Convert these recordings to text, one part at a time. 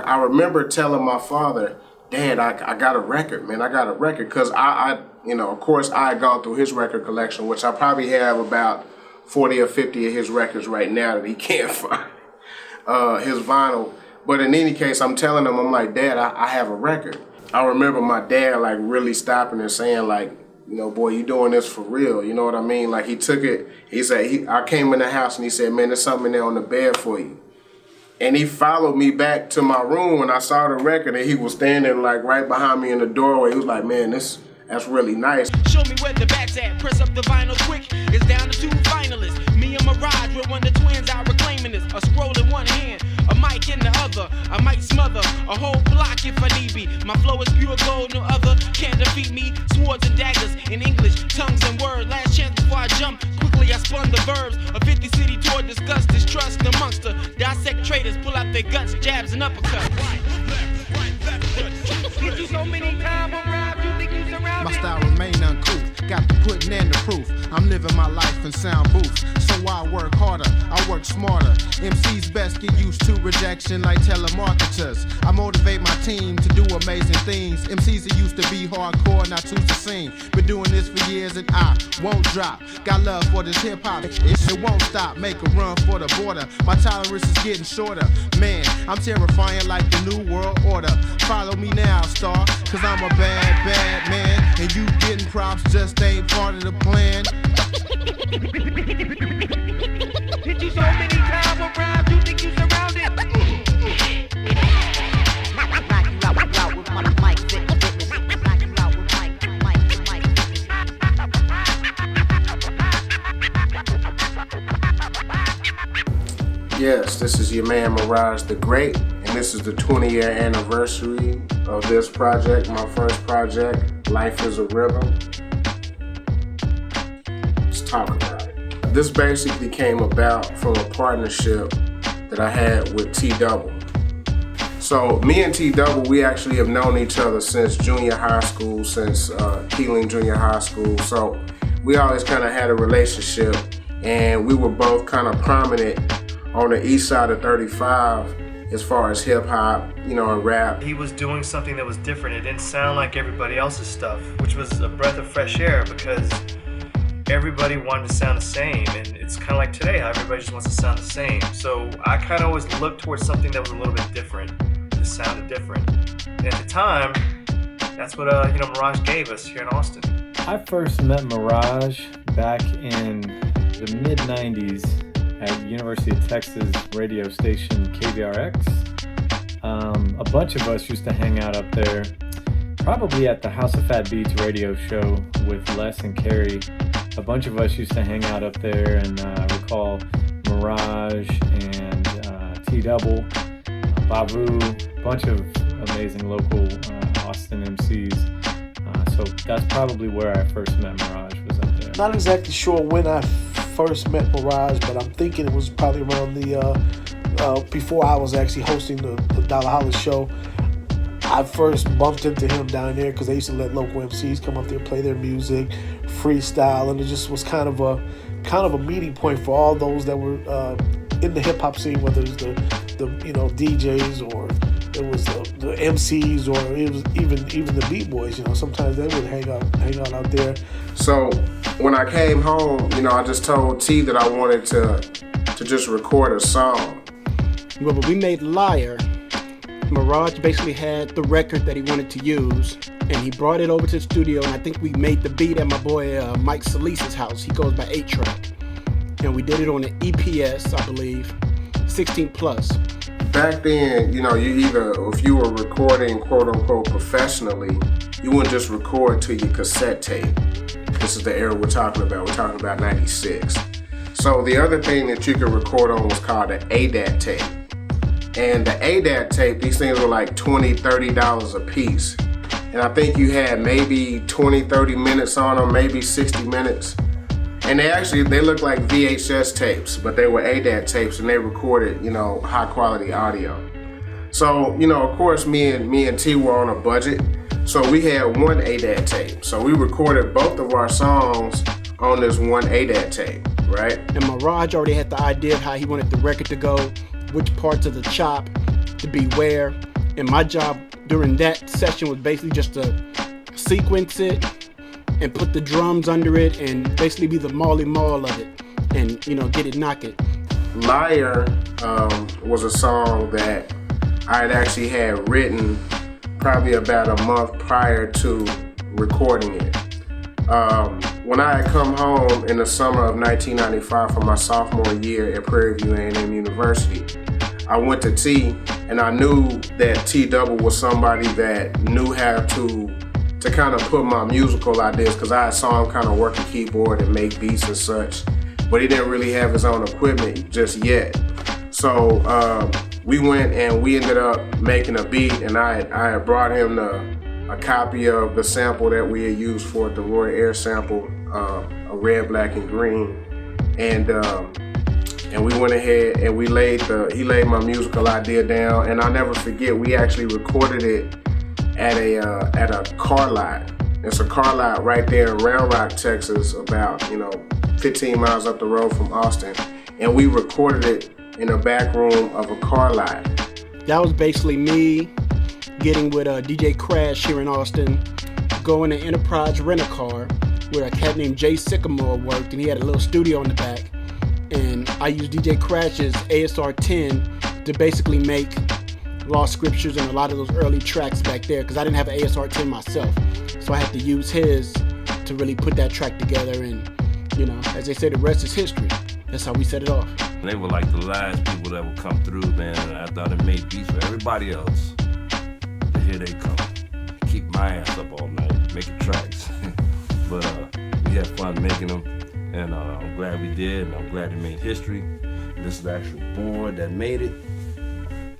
I remember telling my father, Dad, I got a record, man. I got a record. Because of course, I had gone through his record collection, which I probably have about 40 or 50 of his records right now that he can't find, his vinyl. But in any case, I'm telling him, I'm like, Dad, I have a record. I remember my dad like really stopping and saying like, boy, you doing this for real. You know what I mean? Like he took it, he said, I came in the house and he said, man, there's something there on the bed for you. And he followed me back to my room when I saw the record, and he was standing like right behind me in the doorway. He was like, man, that's really nice. Show me where the back's at, press up the vinyl quick. It's down to 2 finalists. Me and Mirage, we're one of the twins out reclaiming this. A scroll in one hand, a mic in the other. I might smother a whole block if I need be. My flow is pure gold, no other can defeat me. Swords and daggers in English, tongues and words. Last chance before I jump, quickly I spun the verbs. A 50-city tour, discuss distrust amongst the dissect traitors, pull out their guts, jabs and uppercuts. Hit you so many times, you think you surrounded. My style remain uncouth, got the pudding and the proof. I'm living my life in sound booths, so I work harder, I work smarter. MCs best get used to rejection like telemarketers. I motivate my team to do amazing things. MCs that used to be hardcore, now choose to sing. Been doing this for years and I won't drop. Got love for this hip hop, it won't stop. Make a run for the border, my tolerance is getting shorter. Man, I'm terrifying like the new world order. Follow me now, star, cause I'm a bad, bad man. And you getting props just ain't part of the plan. Hit you so many times around, you think you surrounded. Yes, this is your man Mirage the Great, and this is the 20-year anniversary of this project, my first project, Life is a Rhythm. Let's talk about it. This basically came about from a partnership that I had with T-Double. So me and T-Double, we actually have known each other since junior high school, since Keeling Junior High School. So we always kind of had a relationship, and we were both kind of prominent on the east side of 35 as far as hip hop, and rap. He was doing something that was different. It didn't sound like everybody else's stuff, which was a breath of fresh air because everybody wanted to sound the same. And it's kind of like today, how everybody just wants to sound the same. So I kind of always looked towards something that was a little bit different, that sounded different. And at the time, that's what Mirage gave us here in Austin. I first met Mirage back in the mid-90s at University of Texas radio station KVRX. A bunch of us used to hang out up there, probably at the House of Fat Beats radio show with Les and Carrie. A bunch of us used to hang out up there, and I recall Mirage and T-Double, Bavu, a bunch of amazing local Austin MCs. So that's probably where I first met Mirage, was up there. Not exactly sure when I first met Mirage, but I'm thinking it was probably around the before I was actually hosting the Dollar Hollis show. I first bumped into him down there because they used to let local MCs come up there, play their music, freestyle, and it just was kind of a meeting point for all those that were in the hip hop scene, whether it was the DJs or it was the MCs or it was even the beat boys. Sometimes they would hang out out there. So when I came home, I just told T that I wanted to just record a song. Well, when we made L.I.A.R, Mirage basically had the record that he wanted to use, and he brought it over to the studio, and I think we made the beat at my boy Mike Solis's house. He goes by 8-Track. And we did it on an EPS, I believe, 16 plus. Back then, if you were recording quote unquote professionally, you wouldn't just record to your cassette tape. This is the era we're talking about. We're talking about 96. So the other thing that you could record on was called an ADAT tape. And the ADAT tape, these things were like $20, $30 a piece. And I think you had maybe 20, 30 minutes on them, maybe 60 minutes. And they looked like VHS tapes, but they were ADAT tapes, and they recorded, high quality audio. So, of course, me and T were on a budget. So we had one ADAT tape. So we recorded both of our songs on this one ADAT tape, right? And Mirage already had the idea of how he wanted the record to go, which parts of the chop to be where. And my job during that session was basically just to sequence it and put the drums under it and basically be the Marley Marl of it and, you know, get it, knock it. L.I.A.R was a song that I had written probably about a month prior to recording it. When I had come home in the summer of 1995 for my sophomore year at Prairie View A&M University, I went to T, and I knew that T-Double was somebody that knew how to kind of put my musical ideas, because I saw him kind of work a keyboard and make beats and such, but he didn't really have his own equipment just yet. So we went and we ended up making a beat, and I had brought him a copy of the sample that we had used for the Roy Air sample, a red, black, and green, and we went ahead and he laid my musical idea down, and I'll never forget, we actually recorded it at a car lot. It's a car lot right there in Round Rock, Texas, about 15 miles up the road from Austin, and we recorded it in the back room of a car lot. That was basically me getting with DJ Crash here in Austin, going to Enterprise Rent-A-Car where a cat named Jay Sycamore worked, and he had a little studio in the back. And I used DJ Crash's ASR 10 to basically make Lost Scriptures and a lot of those early tracks back there, because I didn't have an ASR 10 myself. So I had to use his to really put that track together, and as they say, the rest is history. That's how we set it off. They were like the last people that would come through, man. I thought it made beats for everybody else. But here they come. Keep my ass up all night, making tracks. But we had fun making them, and I'm glad we did, and I'm glad it made history. This is the actual board that made it.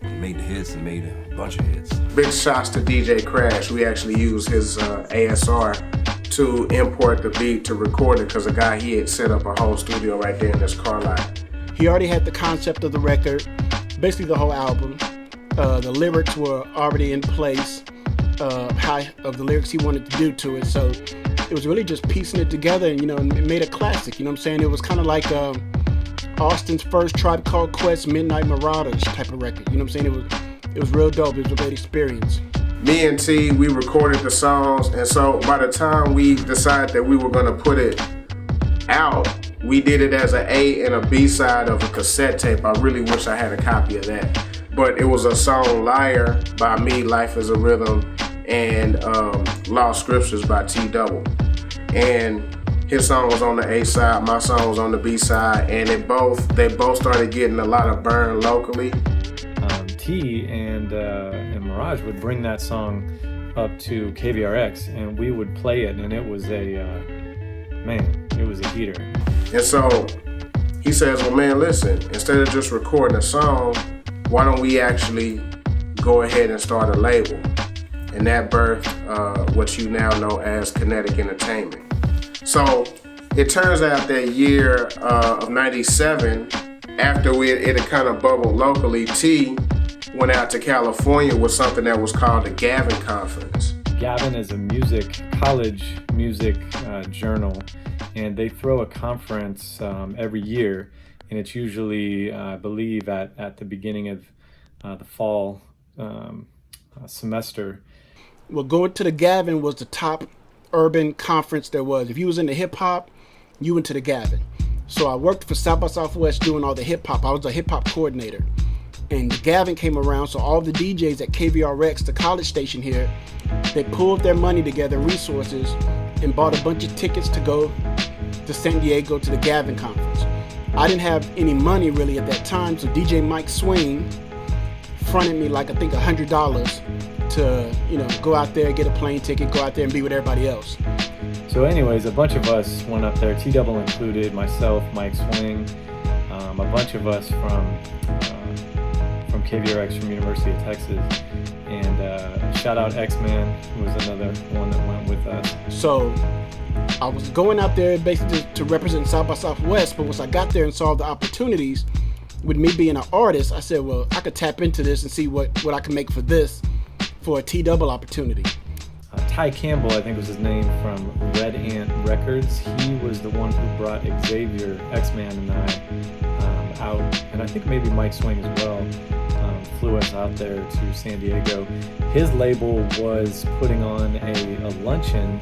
Made the hits and made a bunch of hits. Big shots to DJ Crash. We actually used his ASR to import the beat to record it, because the guy, he had set up a whole studio right there in this car lot. He already had the concept of the record, basically the whole album. The lyrics were already in place, of the lyrics he wanted to do to it. So it was really just piecing it together, and it made a classic. You know what I'm saying? It was kind of like Austin's first Tribe Called Quest Midnight Marauders type of record. You know what I'm saying? It was real dope. It was a great experience. Me and T, we recorded the songs, and so by the time we decided that we were going to put it out, we did it as an A and a B side of a cassette tape. I really wish I had a copy of that. But it was a song, L.I.A.R by me, Life is a Rhythm, and Lost Scriptures by T-Double. And his song was on the A side, my song was on the B side, and they both started getting a lot of burn locally. T and Mirage would bring that song up to KVRX, and we would play it, and it was it was a heater. And so he says, well, man, listen, instead of just recording a song, why don't we actually go ahead and start a label? And that birthed what you now know as Kinetic Entertainment. So it turns out that year of 97, after it had kind of bubbled locally, T went out to California with something that was called the Gavin Conference. Gavin is a college music journal, and they throw a conference every year, and it's usually, I believe, at the beginning of the fall semester. Well, going to the Gavin was the top urban conference there was. If you was into hip hop, you went to the Gavin. So I worked for South by Southwest doing all the hip hop. I was a hip hop coordinator. And the Gavin came around, so all the DJs at KVRX, the college station here, they pulled their money together, resources, and bought a bunch of tickets to go to San Diego to the Gavin conference. I didn't have any money really at that time, so DJ Mike Swing fronted me like I think $100 to go out there, get a plane ticket, go out there and be with everybody else. So anyways, a bunch of us went up there, T-Double included, myself, Mike Swing, a bunch of us from KVRX from University of Texas, and shout out X-Man, who was another one that went with us. So I was going out there basically to represent South by Southwest, but once I got there and saw the opportunities, with me being an artist, I said, well, I could tap into this and see what I can make for this, for a T-Double opportunity. Ty Campbell, I think was his name, from Red Ant Records. He was the one who brought Xavier, X-Man, and I out, and I think maybe Mike Swing as well. flew us out there to San Diego. His label was putting on a luncheon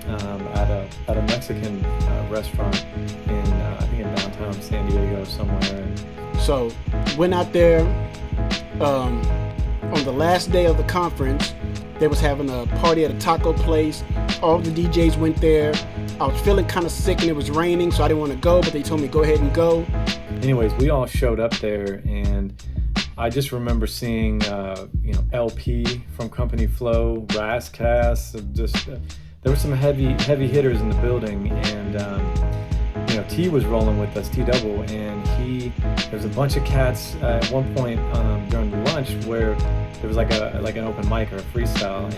at a Mexican restaurant I think in downtown San Diego somewhere. So went out there on the last day of the conference. They was having a party at a taco place. All the DJs went there. I was feeling kind of sick and it was raining, so I didn't want to go, but they told me go ahead and go. Anyways, we all showed up there, and I just remember seeing LP from Company Flow, Rascass, there were some heavy hitters in the building, and T was rolling with us, T-Double, and there was a bunch of cats at one point during the lunch where there was like an open mic or a freestyle,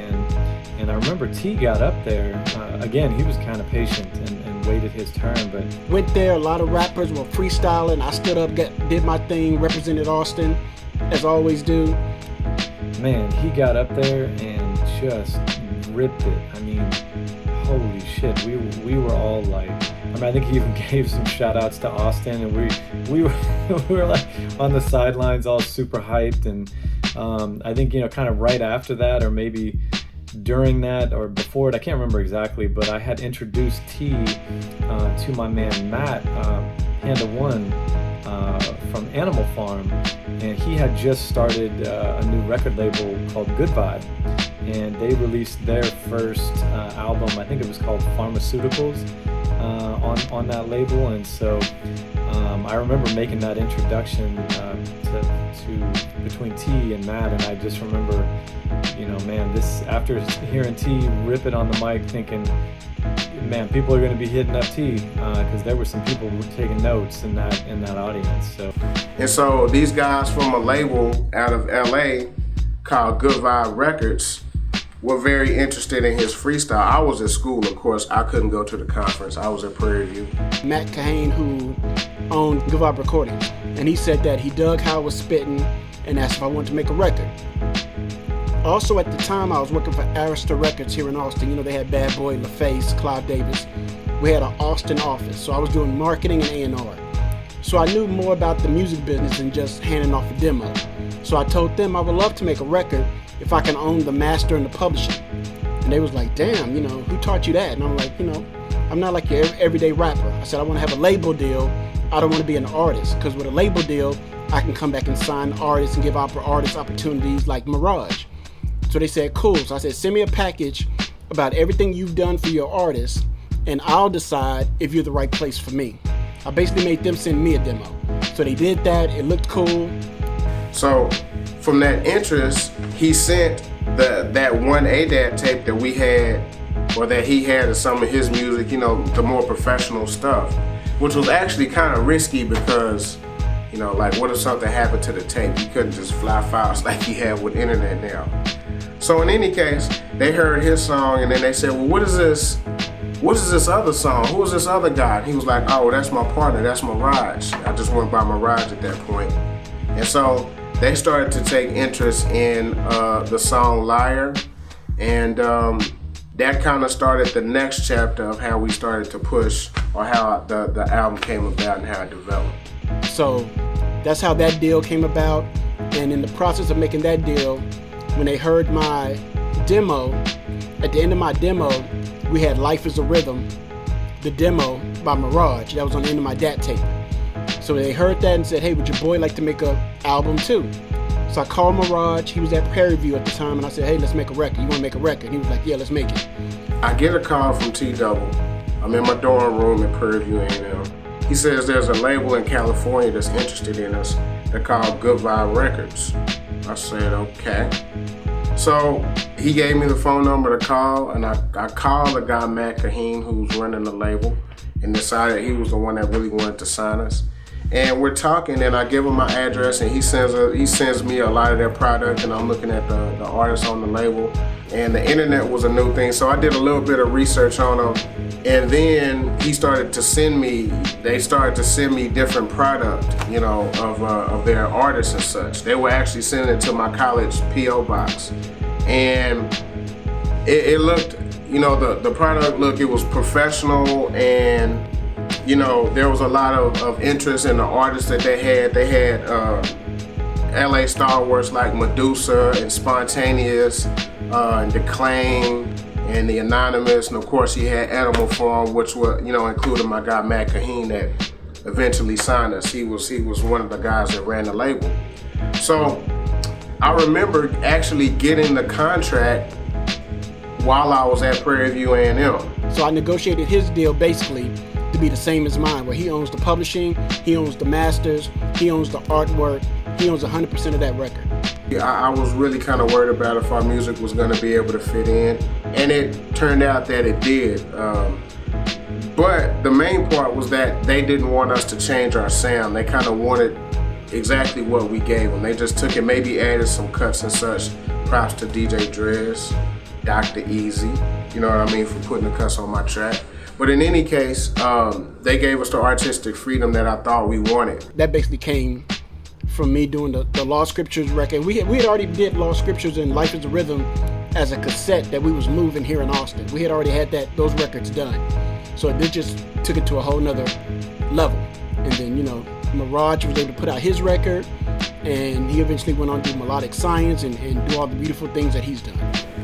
and I remember T got up there. Again, he was kind of patient and waited his turn, but went there. A lot of rappers were freestyling. I stood up, did my thing, represented Austin, as I always do. Man, he got up there and just ripped it. I mean, holy shit, we were all like, I think he even gave some shout outs to Austin, and we were like on the sidelines all super hyped, and I think kind of right after that, or maybe during that or before it, I can't remember exactly, but I had introduced T to my man Matt Panda One from Animal Farm, and he had just started a new record label called GoodVibe, and they released their first album, I think it was called Pharmaceuticals, on that label. And so I remember making that introduction to between T and Matt, and I just remember, this, after hearing T rip it on the mic, thinking, man, people are going to be hitting up T, because there were some people taking notes in that audience. And so these guys from a label out of L.A. called GoodVibe Records were very interested in his freestyle. I was at school, of course. I couldn't go to the conference. I was at Prairie View. Matt Kahane, who owned GoodVibe Recordings, and he said that he dug how I was spitting and asked if I wanted to make a record. Also, at the time, I was working for Arista Records here in Austin. They had Bad Boy, LaFace, Clive Davis. We had an Austin office, so I was doing marketing and A&R. So I knew more about the music business than just handing off a demo. So I told them I would love to make a record if I can own the master and the publishing. And they was like, damn, who taught you that? And I'm like, I'm not like your everyday rapper. I said, I want to have a label deal. I don't want to be an artist, because with a label deal, I can come back and sign artists and give artists opportunities like Mirage. So they said, cool. So I said, send me a package about everything you've done for your artist, and I'll decide if you're the right place for me. I basically made them send me a demo. So they did that. It looked cool. So from that interest, he sent that one ADAT tape that we had, or that he had of some of his music, the more professional stuff, which was actually kind of risky because, like, what if something happened to the tape? You couldn't just fly files like you have with internet now. So in any case, they heard his song, and then they said, well, what is this other song? Who is this other guy? And he was like, oh, that's my partner, that's Mirage. I just went by Mirage at that point. And so they started to take interest in the song L.I.A.R, and that kind of started the next chapter of how we started to push, or how the album came about and how it developed. So that's how that deal came about. And in the process of making that deal, when they heard my demo, at the end of my demo, we had Life is a Rhythm, the demo by Mirage. That was on the end of my DAT tape. So they heard that and said, hey, would your boy like to make an album too? So I called Mirage. He was at Prairie View at the time, and I said, hey, let's make a record. You want to make a record? He was like, yeah, let's make it. I get a call from T-Double. I'm in my dorm room at Prairie View A&M. He says there's a label in California that's interested in us. They're called GoodVibe Records. I said, okay. So he gave me the phone number to call, and I called the guy, Matt Kahane, who's running the label, and decided he was the one that really wanted to sign us. And we're talking, and I give him my address, and he sends me a lot of their product, and I'm looking at the artists on the label. And the internet was a new thing, so I did a little bit of research on them. And then they started to send me different product, of their artists and such. They were actually sending it to my college P.O. box. And it looked, the product looked, it was professional, and there was a lot of interest in the artists that they had. They had LA stalwarts like Medusa and Spontaneous, and The Claim, and the Anonymous, and of course he had Animal Farm, which were, including my guy Matt Kaheen that eventually signed us. He was one of the guys that ran the label. So I remember actually getting the contract while I was at Prairie View A&M. So I negotiated his deal basically to be the same as mine, where he owns the publishing, he owns the masters, he owns the artwork, he owns 100% of that record. Yeah, I was really kind of worried about if our music was going to be able to fit in, and it turned out that it did. But the main part was that they didn't want us to change our sound. They kind of wanted exactly what we gave them. They just took it, maybe added some cuts and such. Props to DJ Drez, Dr. Easy, you know what I mean, for putting the cuts on my track. But in any case, they gave us the artistic freedom that I thought we wanted. That basically came from me doing the Law Scriptures record. We had already did Law Scriptures and Life is a Rhythm as a cassette that we was moving here in Austin. We had already had those records done. So they just took it to a whole nother level. And then, Mirage was able to put out his record, and he eventually went on to do Melodic Science and do all the beautiful things that he's done.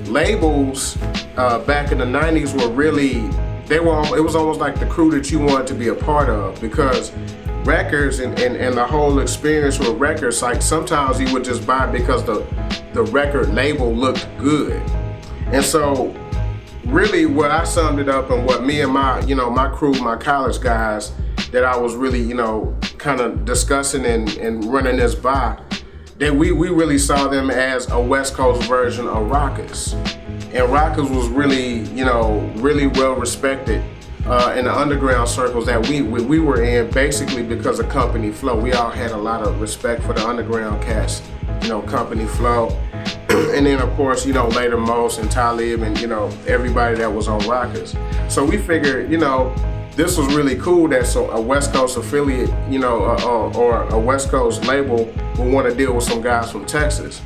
Labels back in the 90s were really, it was almost like the crew that you wanted to be a part of, because records and the whole experience with records, like sometimes you would just buy because the record label looked good. And so really what I summed it up and what me and my crew, my college guys that I was really, kind of discussing and running this by, that we really saw them as a West Coast version of Rockers. And Rockers was really, really well respected in the underground circles that we were in, basically because of Company Flow. We all had a lot of respect for the underground cast, Company Flow. And then of course, later Mos and Talib and, everybody that was on Rockers. So we figured, this was really cool that a West Coast affiliate, or a West Coast label would want to deal with some guys from Texas.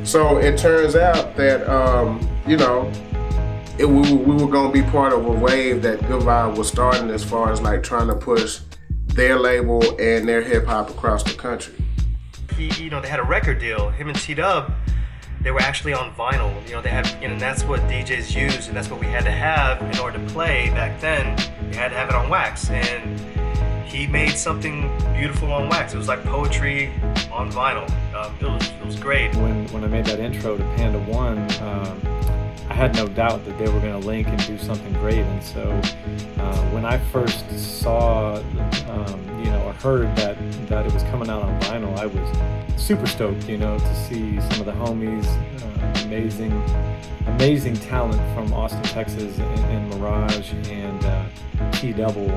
So it turns out that, we were going to be part of a wave that GoodVibe was starting as far as like trying to push their label and their hip hop across the country. They had a record deal. Him and T-Dub, they were actually on vinyl. They had, and that's what DJs used, and that's what we had to have in order to play back then. We had to have it on wax, and he made something beautiful on wax. It was like poetry on vinyl. It was great. When I made that intro to Panda One, I had no doubt that they were going to link and do something great. And so when I first saw, or heard that it was coming out on vinyl, I was super stoked, to see some of the homies, amazing talent from Austin, Texas, and Mirage and T-Double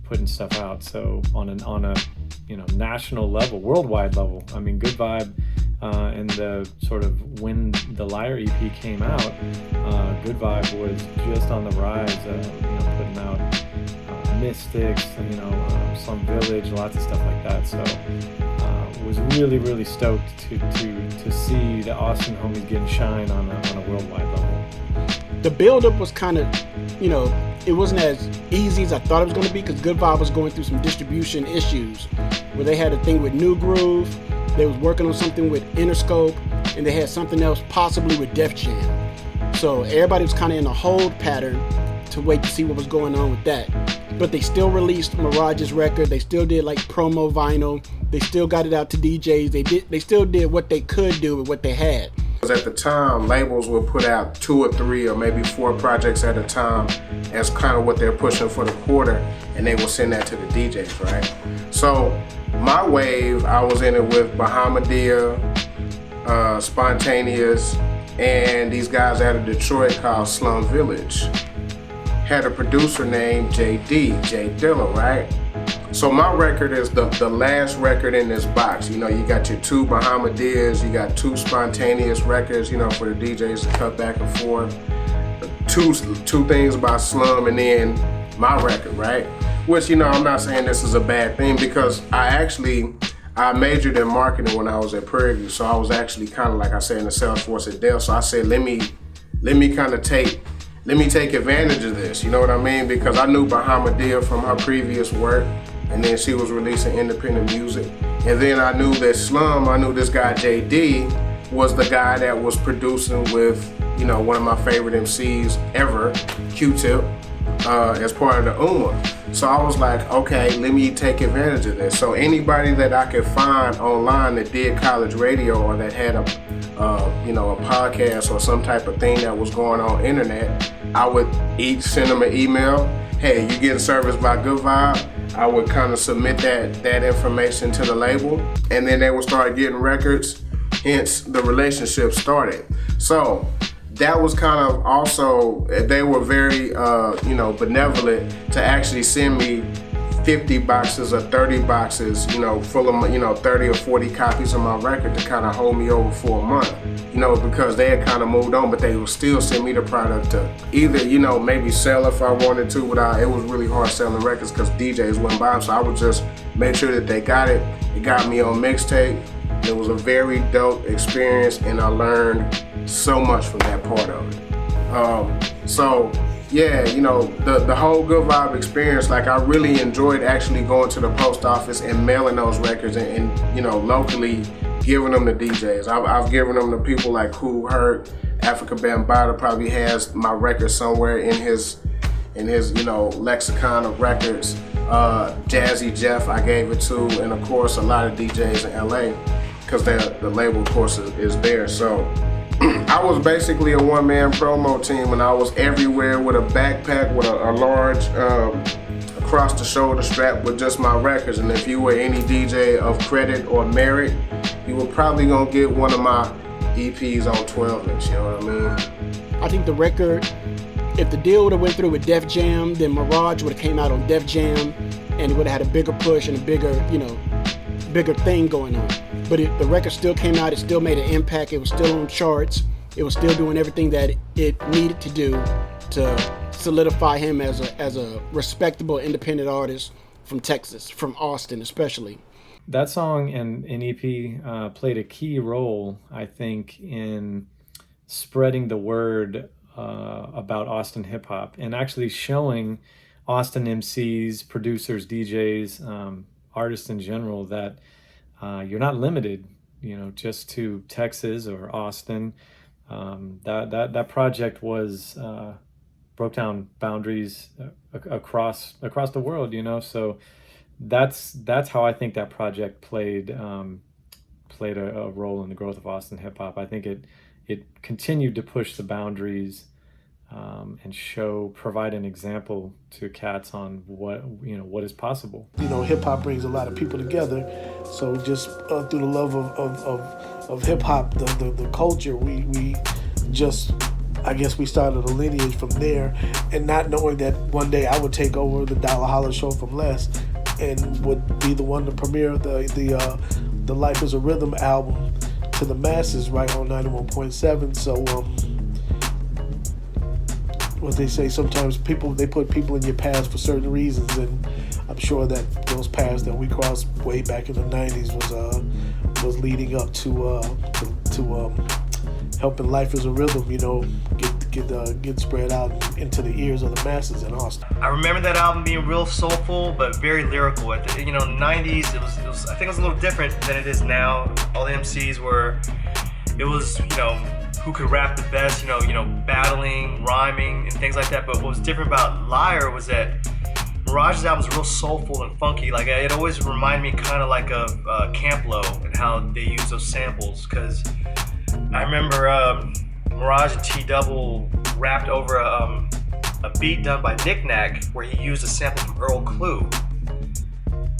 putting stuff out. So on a national level, worldwide level. I mean, GoodVibe. And the sort of when the L.I.A.R EP came out, GoodVibe was just on the rise, putting out Mystics, Slum Village, lots of stuff like that. So was really, really stoked to see the Austin homies getting shine on a worldwide level. The build-up was kind of, it wasn't as easy as I thought it was going to be, because GoodVibe was going through some distribution issues where they had a thing with New Groove. They was working on something with Interscope, and they had something else possibly with Def Jam. So everybody was kind of in a hold pattern to wait to see what was going on with that. But they still released Mirage's record. They still did like promo vinyl. They still got it out to DJs. They still did what they could do with what they had. At the time, labels would put out 2 or 3 or maybe 4 projects at a time as kind of what they're pushing for the quarter, and they will send that to the DJs, right? So my wave, I was in it with Bahamadia, Spontaneous, and these guys out of Detroit called Slum Village. Had a producer named Jay Dilla, right? So my record is the last record in this box. You got your 2 Bahamadias, you got 2 Spontaneous records, for the DJs to cut back and forth. Two things by Slum, and then my record, right? Which, I'm not saying this is a bad thing, because I majored in marketing when I was at Prairie View. So I was actually kind of, like I said, in the sales force at Dell. So I said, let me kind of take advantage of this, you know what I mean? Because I knew Bahamadia from her previous work, and then she was releasing independent music. And then I knew that I knew this guy JD was the guy that was producing with, you know, one of my favorite MCs ever, Q-Tip, as part of the UMA. So I was like, okay, let me take advantage of this. So anybody that I could find online that did college radio or that had a podcast or some type of thing that was going on internet, I would send them an email. Hey, you getting serviced by GoodVibe? I would kind of submit that information to the label, and then they would start getting records. Hence, the relationship started. So that was kind of also, they were very, benevolent to actually send me 50 boxes or 30 boxes, full of, 30 or 40 copies of my record to kind of hold me over for a month, because they had kind of moved on, but they would still send me the product to either, maybe sell if I wanted to. It was really hard selling records because DJs wouldn't buy them, so I would just make sure that they got it. It got me on mixtape. It was a very dope experience, and I learned so much from that part of it. The whole GoodVibe experience, like, I really enjoyed actually going to the post office and mailing those records and locally giving them to DJs. I've given them to people like Cool Herc, Africa Bambaataa probably has my record somewhere in his lexicon of records. Jazzy Jeff I gave it to, and of course a lot of DJs in L.A. because the label, of course, is there. So I was basically a one-man promo team, and I was everywhere with a backpack with a large across-the-shoulder strap with just my records. And if you were any DJ of credit or merit, you were probably gonna get one of my EPs on 12-inch, you know what I mean? I think the record, if the deal would have went through with Def Jam, then Mirage would have came out on Def Jam, and it would have had a bigger push and a bigger thing going on. But the record still came out, it still made an impact, it was still on charts, it was still doing everything that it needed to do to solidify him as a respectable independent artist from Texas, from Austin especially. That song and EP played a key role, I think, in spreading the word about Austin hip hop and actually showing Austin MCs, producers, DJs, artists in general that you're not limited, just to Texas or Austin. That project broke down boundaries across the world, So that's how I think that project played a role in the growth of Austin hip hop. I think it continued to push the boundaries and provide an example to cats on what is possible. Hip hop brings a lot of people together. So just through the love of hip hop, the culture, we just, I guess we started a lineage from there, and not knowing that one day I would take over the $1 show from Les and would be the one to premiere the Life is a Rhythm album to the masses right on 91.7. So what they say, sometimes they put people in your paths for certain reasons, and I'm sure that those paths that we crossed way back in the 90s was leading up to helping Life is a Rhythm, get spread out into the ears of the masses in Austin. I remember that album being real soulful, but very lyrical. In the 90s, it was I think it was a little different than it is now. All the MCs it was who could rap the best, battling, rhyming, and things like that. But what was different about L.I.A.R was that Mirage's album was real soulful and funky. Like, it always reminded me kind of like of Camp Lo and how they use those samples. Because I remember Mirage and T-Double rapped over a beat done by NickNack where he used a sample from Earl Clue.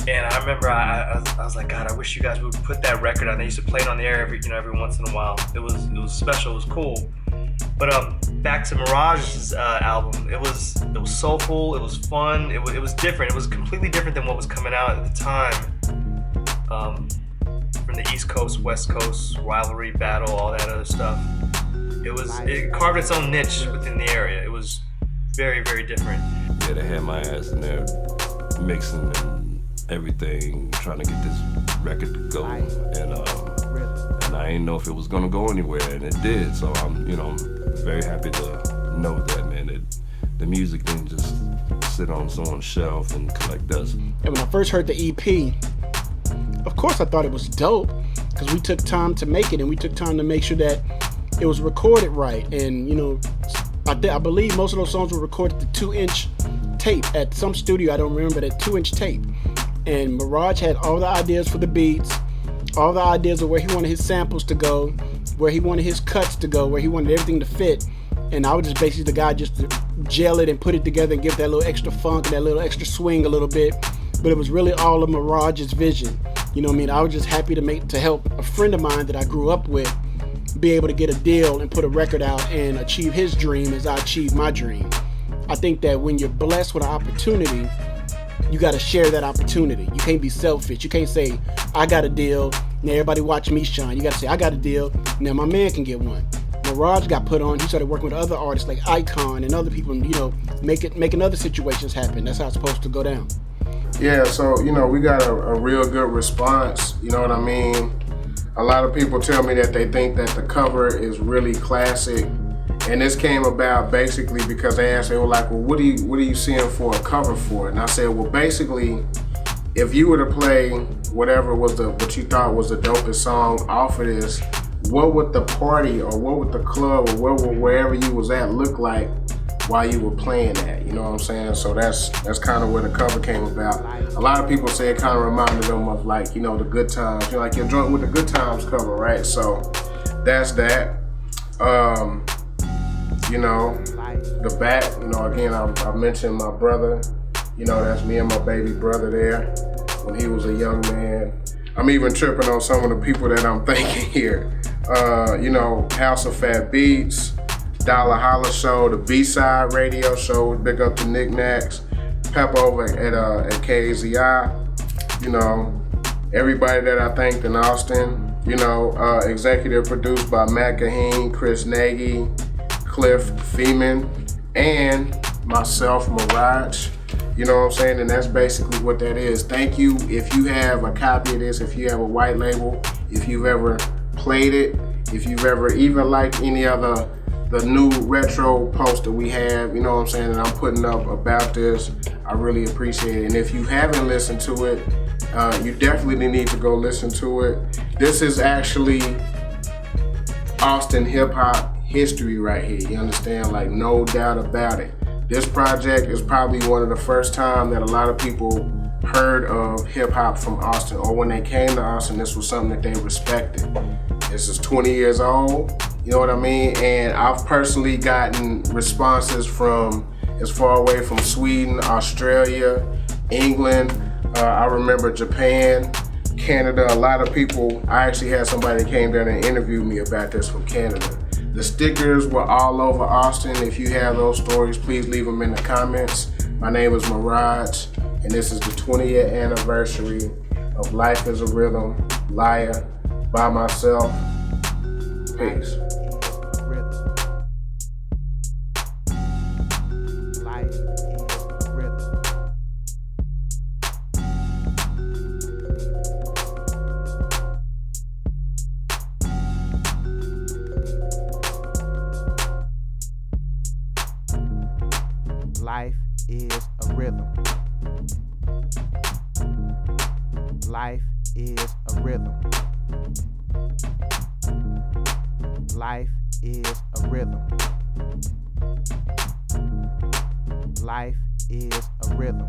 And I remember I was like, God, I wish you guys would put that record on. They used to play it on the air every once in a while. It was special, it was cool. But back to Mirage's album, it was soulful, it was fun, it was different. It was completely different than what was coming out at the time. From the East Coast, West Coast, rivalry, battle, all that other stuff. It carved its own niche within the area. It was very, very different. Yeah, they had my ass in there mixing and everything, trying to get this record to go, and I didn't know if it was gonna go anywhere, and it did. So I'm very happy to know that, man, that the music didn't just sit on someone's shelf and collect dust. And when I first heard the EP, Of course I thought it was dope, because we took time to make it, and we took time to make sure that it was recorded right. And, you know, I believe most of those songs were recorded to 2-inch tape at some studio, I don't remember, that 2-inch tape. And Mirage had all the ideas for the beats, all the ideas of where he wanted his samples to go, where he wanted his cuts to go, where he wanted everything to fit. And I was just basically the guy just to gel it and put it together and give that little extra funk and that little extra swing a little bit. But it was really all of Mirage's vision. You know what I mean? I was just happy to help a friend of mine that I grew up with be able to get a deal and put a record out and achieve his dream as I achieved my dream. I think that when you're blessed with an opportunity, you got to share that opportunity. You can't be selfish. You can't say, I got a deal, now everybody watch me shine. You got to say, I got a deal, now my man can get one. Mirage got put on. He started working with other artists like Icon and other people, you know, making other situations happen. That's how it's supposed to go down. Yeah, so, you know, we got a real good response, you know what I mean? A lot of people tell me that they think that the cover is really classic, and this came about basically because they asked, they were like, well, what are you seeing for a cover for? And I said, well, basically, if you were to play whatever was what you thought was the dopest song off of this, what would the party or what would the club or wherever you was at look like while you were playing that? You know what I'm saying? So that's kind of where the cover came about. A lot of people say it kind of reminded them of, like, you know, the Good Times. You know, like your joint with the Good Times cover, right? So that's that. You know, the back, you know, again, I mentioned my brother. You know, that's me and my baby brother there when he was a young man. I'm even tripping on some of the people that I'm thinking here. You know, House of Fat Beats, Dollar Holla Show, the B-Side radio show, big up the NickNacks, Pep over at KZI, you know, everybody that I thanked in Austin, you know, executive produced by Matt Kaheen, Chris Nagy, Cliff Feeman, and myself, Mirage. You know what I'm saying? And that's basically what that is. Thank you. If you have a copy of this, if you have a white label, if you've ever played it, if you've ever even liked any other the new retro post that we have, you know what I'm saying, that I'm putting up about this, I really appreciate it. And if you haven't listened to it, you definitely need to go listen to it. This is actually Austin hip hop history right here, you understand? Like, no doubt about it. This project is probably one of the first time that a lot of people heard of hip hop from Austin, or when they came to Austin, this was something that they respected. This is 20 years old, you know what I mean? And I've personally gotten responses from as far away from Sweden, Australia, England, I remember Japan, Canada. A lot of people, I actually had somebody that came down and interviewed me about this from Canada. The stickers were all over Austin. If you have those stories, please leave them in the comments. My name is Mirage, and this is the 20th anniversary of Life is a Rhythm, L.I.A.R, by myself. Peace. Life is a rhythm. Life is a rhythm. Life is a rhythm. Life is a rhythm.